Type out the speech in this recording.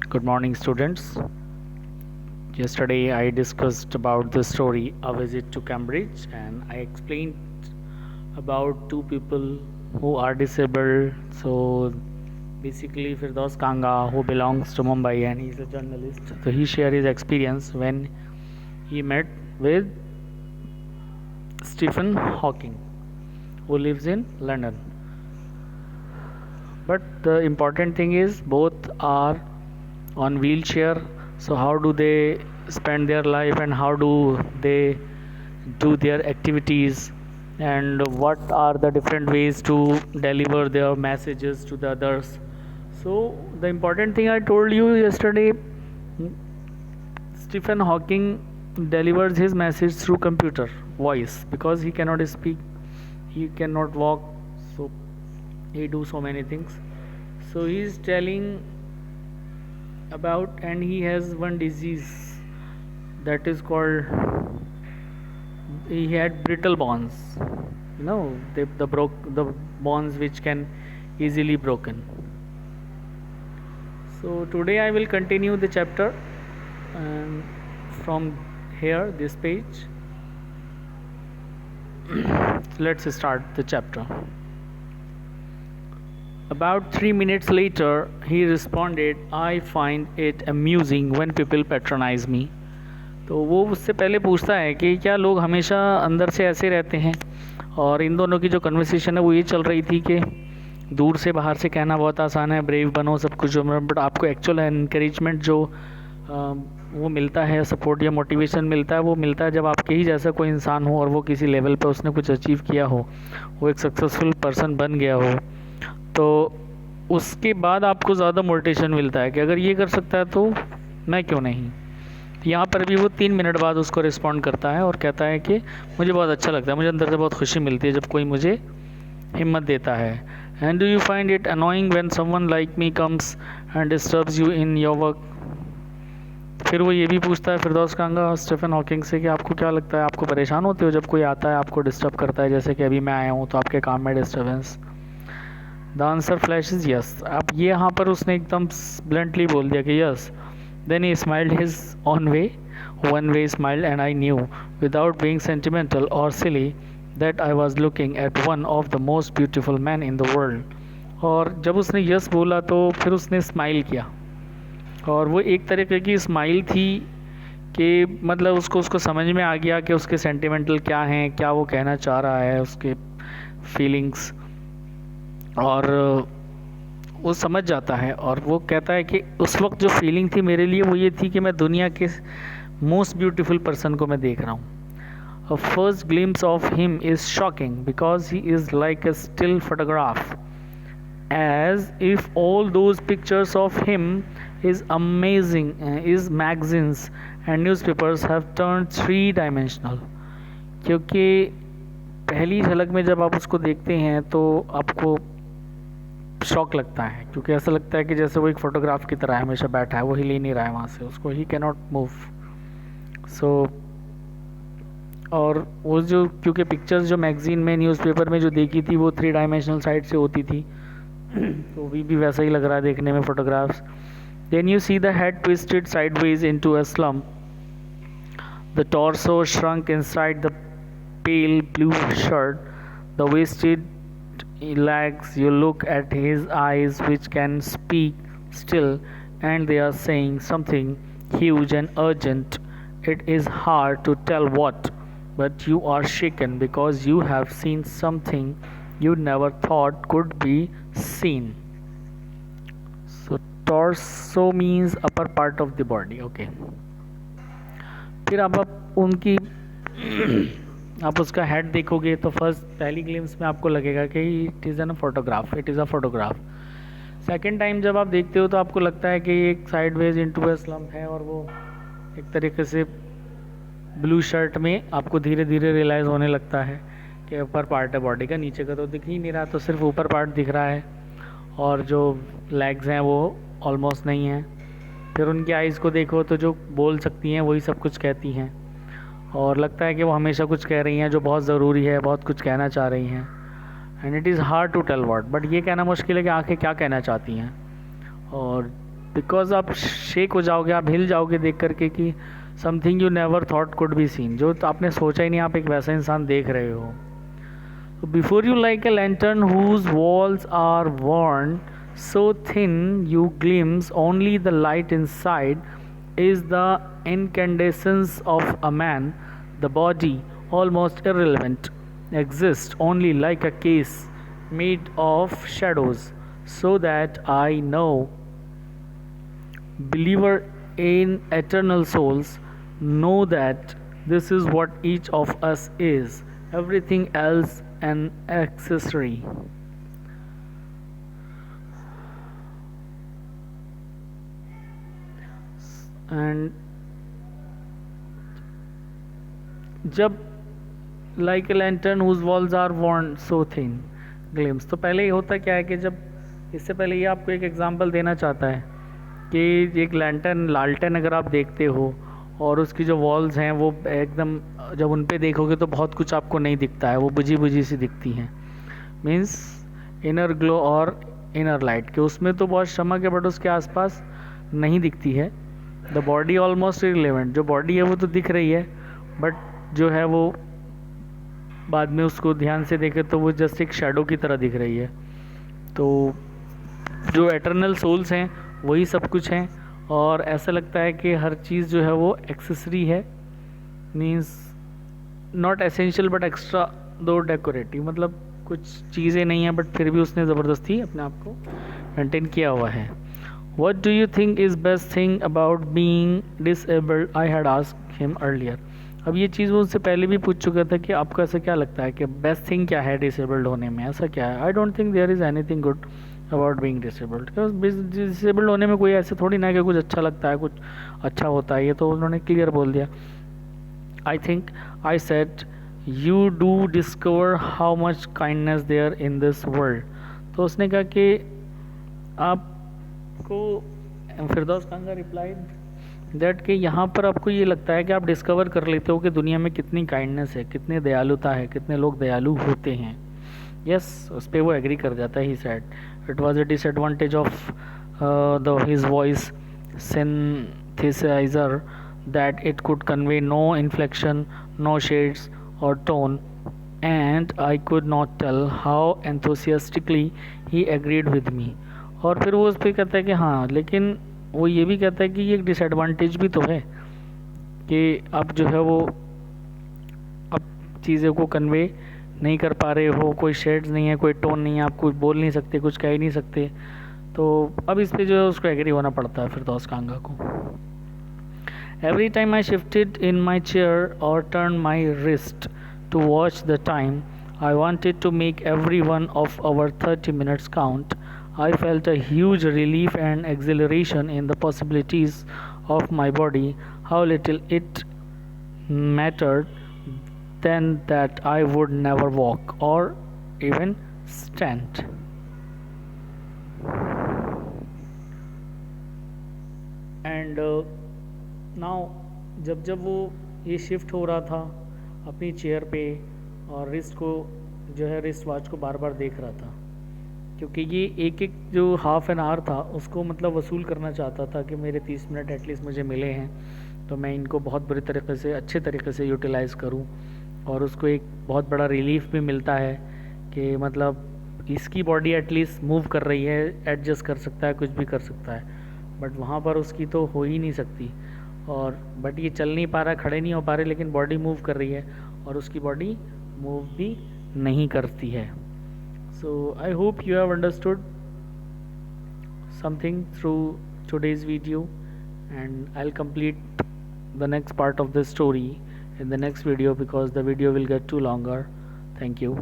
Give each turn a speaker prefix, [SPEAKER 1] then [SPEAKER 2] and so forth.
[SPEAKER 1] Good morning, students. Yesterday I discussed about the story A Visit to Cambridge, and I explained about two people who are disabled. So basically, Firdaus Kanga, who belongs to Mumbai and he's a journalist, so he shared his experience when he met with Stephen Hawking, who lives in London. But the important thing is both are on wheelchair, so how do they spend their life and how do they do their activities, and what are the different ways to deliver their messages to the others. So the important thing I told you yesterday, Stephen Hawking delivers his message through computer voice because he cannot speak, he cannot walk, so he do so many things. So he is telling about, and he has one disease that is called, he had brittle bones, the bones which can easily broken. So today I will continue the chapter from here, this page. So let's start the chapter. About 3 minutes later, he responded, I find it amusing when people patronize me. तो वो उससे पहले पूछता है कि क्या लोग हमेशा अंदर से ऐसे रहते हैं, और इन दोनों की जो कन्वर्सेशन है वो ये चल रही थी कि दूर से बाहर से कहना बहुत आसान है, ब्रेव बनो, सब कुछ, बट आपको एक्चुअल इनकरेजमेंट जो वो मिलता है, सपोर्ट या मोटिवेशन मिलता है, वो मिलता है जब आपके ही जैसा कोई इंसान हो और वो किसी लेवल पे उसने कुछ अचीव किया हो, वो एक सक्सेसफुल पर्सन बन गया हो, तो उसके बाद आपको ज़्यादा मोटिवेशन मिलता है कि अगर ये कर सकता है तो मैं क्यों नहीं। यहाँ पर भी वो 3 मिनट बाद उसको रिस्पॉन्ड करता है और कहता है कि मुझे बहुत अच्छा लगता है, मुझे अंदर से बहुत खुशी मिलती है जब कोई मुझे हिम्मत देता है। And do you find it annoying when someone like me comes and disturbs you in your work. फिर वो ये भी पूछता है फिरदौस कांगा स्टीफन हॉकिंग से कि आपको क्या लगता है, आपको परेशान होते हो जब कोई आता है आपको डिस्टर्ब करता है, जैसे कि अभी मैं आया हूँ तो आपके काम में disturbance. The answer flashes yes. अब ये यहाँ पर उसने एकदम ब्लंटली बोल दिया कि yes. Then he smiled his own way, one way smiled, and I knew without being sentimental और silly that I was looking at one of the most beautiful man in the world. और जब उसने yes बोला तो फिर उसने smile किया, और वो एक तरीके की स्माइल थी कि मतलब उसको समझ में आ गया कि उसके सेंटिमेंटल क्या हैं, क्या वो कहना चाह रहा है, उसके फीलिंग्स, और वो समझ जाता है। और वो कहता है कि उस वक्त जो फीलिंग थी मेरे लिए वो ये थी कि मैं दुनिया के मोस्ट ब्यूटीफुल पर्सन को मैं देख रहा हूँ। A first glimpse of him is shocking because he is like a still photograph, as if all those pictures of him is amazing is magazines and newspapers have turned 3-dimensional। क्योंकि पहली झलक में जब आप उसको देखते हैं तो आपको शॉक लगता है, क्योंकि ऐसा लगता है कि जैसे वो एक फ़ोटोग्राफ की तरह हमेशा बैठा है, वो हिल ही नहीं रहा है वहाँ से, उसको ही कैन नॉट मूव। सो और वो जो, क्योंकि पिक्चर्स जो मैगज़ीन में न्यूज़पेपर में जो देखी थी वो 3-डायमेंशनल साइड से होती थी, तो भी वैसा ही लग रहा है देखने में photographs. Then you see the head twisted sideways into a slump, the torso shrunk inside the pale blue shirt, the wasted legs, you look at his eyes which can speak still, and they are saying something huge and urgent. It is hard to tell what, but you are shaken because you have seen something you never thought could be seen. So torso means upper part of the body. Okay. फिर अब आप उनकी आप उसका head देखोगे तो first पहली glimpse में आपको लगेगा कि it is an photograph, it is a photograph. Second time जब आप देखते हो तो आपको लगता है कि एक साइडवेज इनटू अ स्लम्प है, और वो एक तरीके से ब्लू शर्ट में आपको धीरे धीरे रियलाइज़ होने लगता है कि ऊपर पार्ट है बॉडी का, नीचे का तो दिख ही नहीं रहा, तो सिर्फ ऊपर पार्ट दिख रहा है, और जो लेग्स हैं वो ऑलमोस्ट नहीं हैं। फिर उनकी आइज़ को देखो तो जो बोल सकती हैं वही सब कुछ कहती हैं, और लगता है कि वो हमेशा कुछ कह रही हैं जो बहुत ज़रूरी है, बहुत कुछ कहना चाह रही हैं। And it is hard to tell what, but ये कहना मुश्किल है कि आंखें क्या कहना चाहती हैं। और बिकॉज आप शेक हो जाओगे, आप हिल जाओगे देख करके कि something you never thought could be seen, जो तो आपने सोचा ही नहीं आप एक वैसा इंसान देख रहे हो. So before you like a lantern whose walls are worn so thin you glimpse only the light inside, is the incandescence of a man. The body, almost irrelevant, exists only like a case made of shadows, so that I know, believer in eternal souls, know that this is what each of us is, everything else an accessory. And जब like a lantern whose walls are worn so thin glimpse, तो पहले ये होता क्या है कि जब इससे पहले ये आपको एक एग्जांपल देना चाहता है कि एक लैंटर्न लालटेन अगर आप देखते हो और उसकी जो वॉल्स हैं वो एकदम, जब उन पे देखोगे तो बहुत कुछ आपको नहीं दिखता है, वो बुझी बुझी सी दिखती हैं. मीन्स इनर ग्लो और इनर लाइट के उसमें तो बहुत चमक है बट उसके आसपास नहीं दिखती है. द बॉडी ऑलमोस्ट इररिलेवेंट, जो बॉडी है वो तो दिख रही है बट जो है वो बाद में उसको ध्यान से देखे तो वो जस्ट एक शैडो की तरह दिख रही है. तो जो एटर्नल सोल्स हैं वही सब कुछ हैं और ऐसा लगता है कि हर चीज़ जो है वो एक्सेसरी है. Means not essential but extra दो डेकोरेटिव, मतलब कुछ चीज़ें नहीं हैं बट फिर भी उसने ज़बरदस्ती अपने आप को मेंटेन किया हुआ है. What do you think is best thing about being disabled, I had asked him earlier. अब ये चीज़ वो उससे पहले भी पूछ चुका था कि आपको ऐसा क्या लगता है कि बेस्ट थिंग क्या है डिसेबल्ड होने में, ऐसा क्या है. I don't think there is anything good about being disabled. Disabled होने में कोई ऐसे थोड़ी ना कि कुछ अच्छा लगता है, कुछ अच्छा होता है, ये तो उन्होंने क्लियर बोल दिया. I think I said you do discover how much kindness there in this world. तो उसने कहा कि आपको, फिरदौस खान का रिप्लाइड दैट कि यहाँ पर आपको ये लगता है कि आप डिस्कवर कर लेते हो कि दुनिया में कितनी काइंडनेस है, कितनी दयालुता है, कितने लोग दयालु होते हैं. यस, उस पर वो एग्री कर जाता है. He said it was a disadvantage of the his voice synthesizer that it could convey no inflection, no shades or tone, and I could not tell how enthusiastically he agreed with me. और फिर वो उस पर कहता है कि हाँ, लेकिन वो ये भी कहता है कि ये एक डिसएडवांटेज भी तो है कि आप जो है वो अब चीज़ों को कन्वे नहीं कर पा रहे हो, कोई शेड्स नहीं है, कोई टोन नहीं है, आप कुछ बोल नहीं सकते, कुछ कह ही नहीं सकते. तो अब इस पे जो है उसको एग्री होना पड़ता है फिरदौस कांगा को. Every time I shifted in my chair और turn my wrist to watch the time, I wanted to make every one of our 30 minutes count. I felt a huge relief and exhilaration in the possibilities of my body, how little it mattered then that I would never walk or even stand. And now जब वो ये shift हो रहा था अपनी chair पे और wrist को जो है रिस्ट वॉच को बार बार देख रहा था, क्योंकि ये एक एक जो हाफ एन आवर था उसको मतलब वसूल करना चाहता था कि मेरे 30 मिनट एटलीस्ट मुझे मिले हैं तो मैं इनको बहुत बुरी तरीके से, अच्छे तरीके से यूटिलाइज़ करूं. और उसको एक बहुत बड़ा रिलीफ भी मिलता है कि मतलब इसकी बॉडी एटलीस्ट मूव कर रही है, एडजस्ट कर सकता है, कुछ भी कर सकता है, बट वहाँ पर उसकी तो हो ही नहीं सकती. और बट ये चल नहीं पा रहा, खड़े नहीं हो पा रहे, लेकिन बॉडी मूव कर रही है और उसकी बॉडी मूव भी नहीं करती है. So I hope you have understood something through today's video, and I'll complete the next part of this story in the next video because the video will get too longer. Thank you.